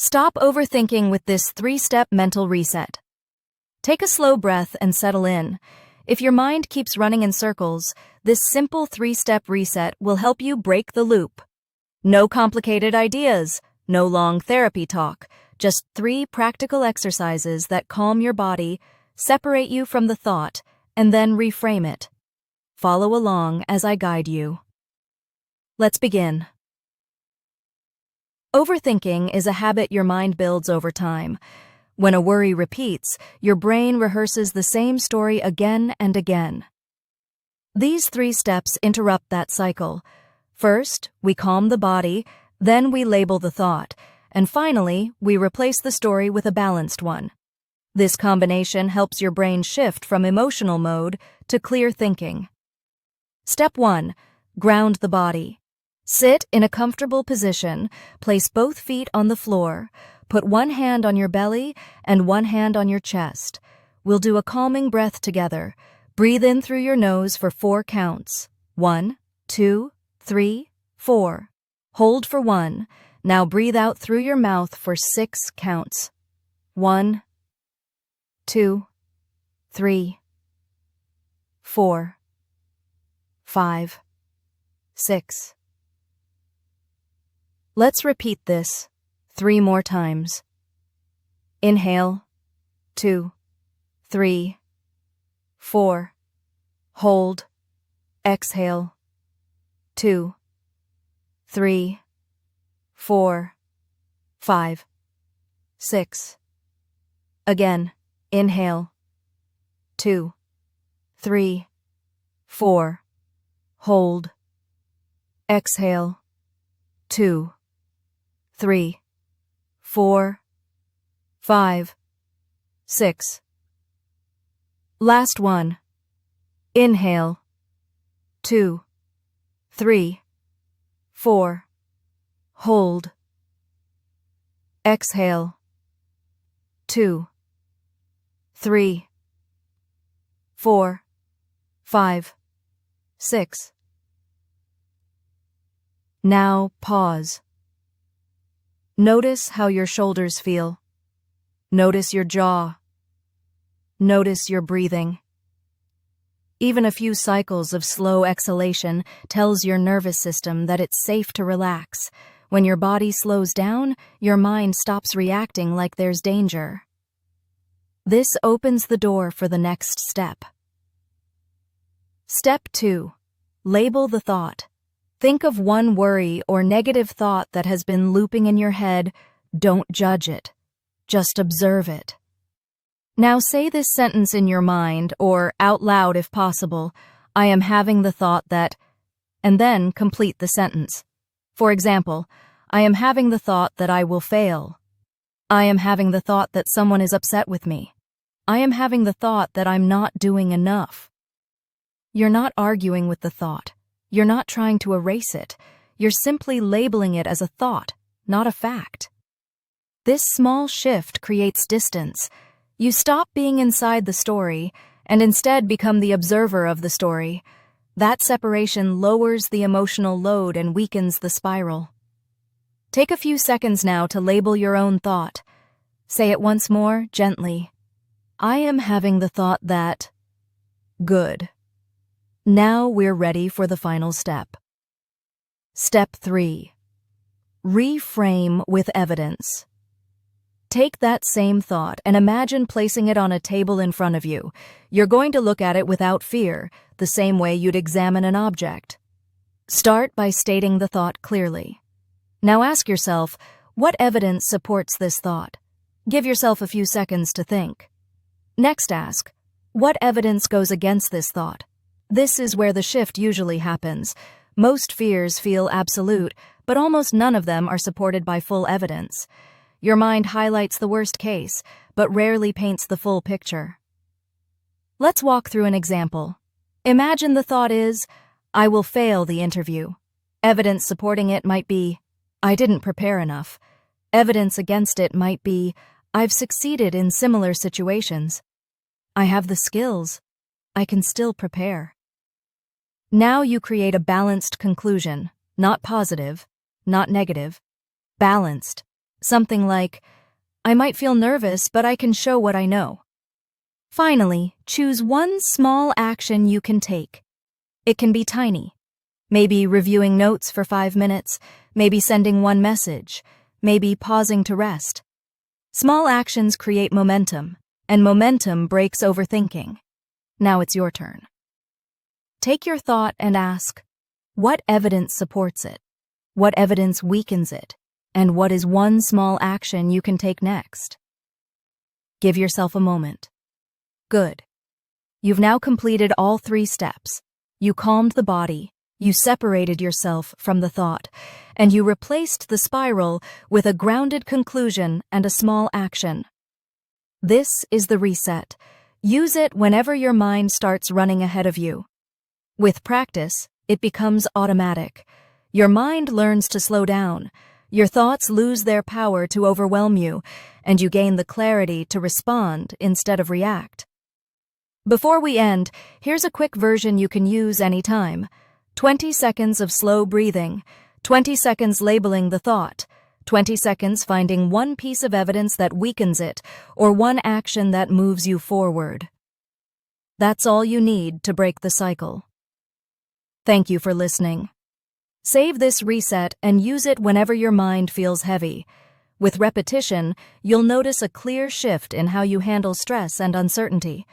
Stop overthinking with this 3-step mental reset. Take a slow breath and settle in. If your mind keeps running in circles, this simple 3-step reset will help you break the loop. No complicated ideas, no long therapy talk, just 3 practical exercises that calm your body, separate you from the thought, and then reframe it. Follow along as I guide you. Let's begin. Overthinking is a habit your mind builds over time. When a worry repeats, your brain rehearses the same story again and again. These 3 steps interrupt that cycle. First, we calm the body, then we label the thought, and finally, we replace the story with a balanced one. This combination helps your brain shift from emotional mode to clear thinking. Step 1. Ground the body. Sit in a comfortable position, place both feet on the floor, put one hand on your belly and one hand on your chest. We'll do a calming breath together. Breathe in through your nose for 4 counts. 1, 2, 3, 4. Hold for 1. Now breathe out through your mouth for 6 counts. 1, 2, 3, 4, 5, 6. Let's repeat this 3 more times. Inhale, 2, 3, 4. Hold. Exhale, 2, 3, 4, 5, 6. Again, inhale, 2, 3, 4. Hold. Exhale, 2, 3, 4, 5, 6. Last one. Inhale. 2, 3, 4. Hold. Exhale. 2, 3, 4, 5, 6. Now pause. Notice how your shoulders feel. Notice your jaw. Notice your breathing. Even a few cycles of slow exhalation tells your nervous system that it's safe to relax. When your body slows down, your mind stops reacting like there's danger. This opens the door for the next step. Step 2. Label the thought. Think of one worry or negative thought that has been looping in your head. Don't judge it. Just observe it. Now say this sentence in your mind, or out loud if possible. I am having the thought that, and then complete the sentence. For example, I am having the thought that I will fail. I am having the thought that someone is upset with me. I am having the thought that I'm not doing enough. You're not arguing with the thought. You're not trying to erase it. You're simply labeling it as a thought, not a fact. This small shift creates distance. You stop being inside the story and instead become the observer of the story. That separation lowers the emotional load and weakens the spiral. Take a few seconds now to label your own thought. Say it once more, gently. I am having the thought that... Good. Now we're ready for the final step. Step 3. Reframe with evidence. Take that same thought and imagine placing it on a table in front of you. You're going to look at it without fear, the same way you'd examine an object. Start by stating the thought clearly. Now ask yourself, what evidence supports this thought? Give yourself a few seconds to think. Next ask, what evidence goes against this thought? This is where the shift usually happens. Most fears feel absolute, but almost none of them are supported by full evidence. Your mind highlights the worst case, but rarely paints the full picture. Let's walk through an example. Imagine the thought is, I will fail the interview. Evidence supporting it might be, I didn't prepare enough. Evidence against it might be, I've succeeded in similar situations. I have the skills. I can still prepare. Now you create a balanced conclusion, not positive, not negative, balanced. Something like, I might feel nervous, but I can show what I know. Finally, choose one small action you can take. It can be tiny. Maybe reviewing notes for 5 minutes, maybe sending one message, maybe pausing to rest. Small actions create momentum, and momentum breaks overthinking. Now it's your turn. Take your thought and ask, what evidence supports it? What evidence weakens it? And what is one small action you can take next? Give yourself a moment. Good. You've now completed all 3 steps. You calmed the body, you separated yourself from the thought, and you replaced the spiral with a grounded conclusion and a small action. This is the reset. Use it whenever your mind starts running ahead of you. With practice, it becomes automatic. Your mind learns to slow down. Your thoughts lose their power to overwhelm you, and you gain the clarity to respond instead of react. Before we end, here's a quick version you can use anytime. 20 seconds of slow breathing, 20 seconds labeling the thought, 20 seconds finding one piece of evidence that weakens it, or one action that moves you forward. That's all you need to break the cycle. Thank you for listening. Save this reset and use it whenever your mind feels heavy. With repetition, you'll notice a clear shift in how you handle stress and uncertainty.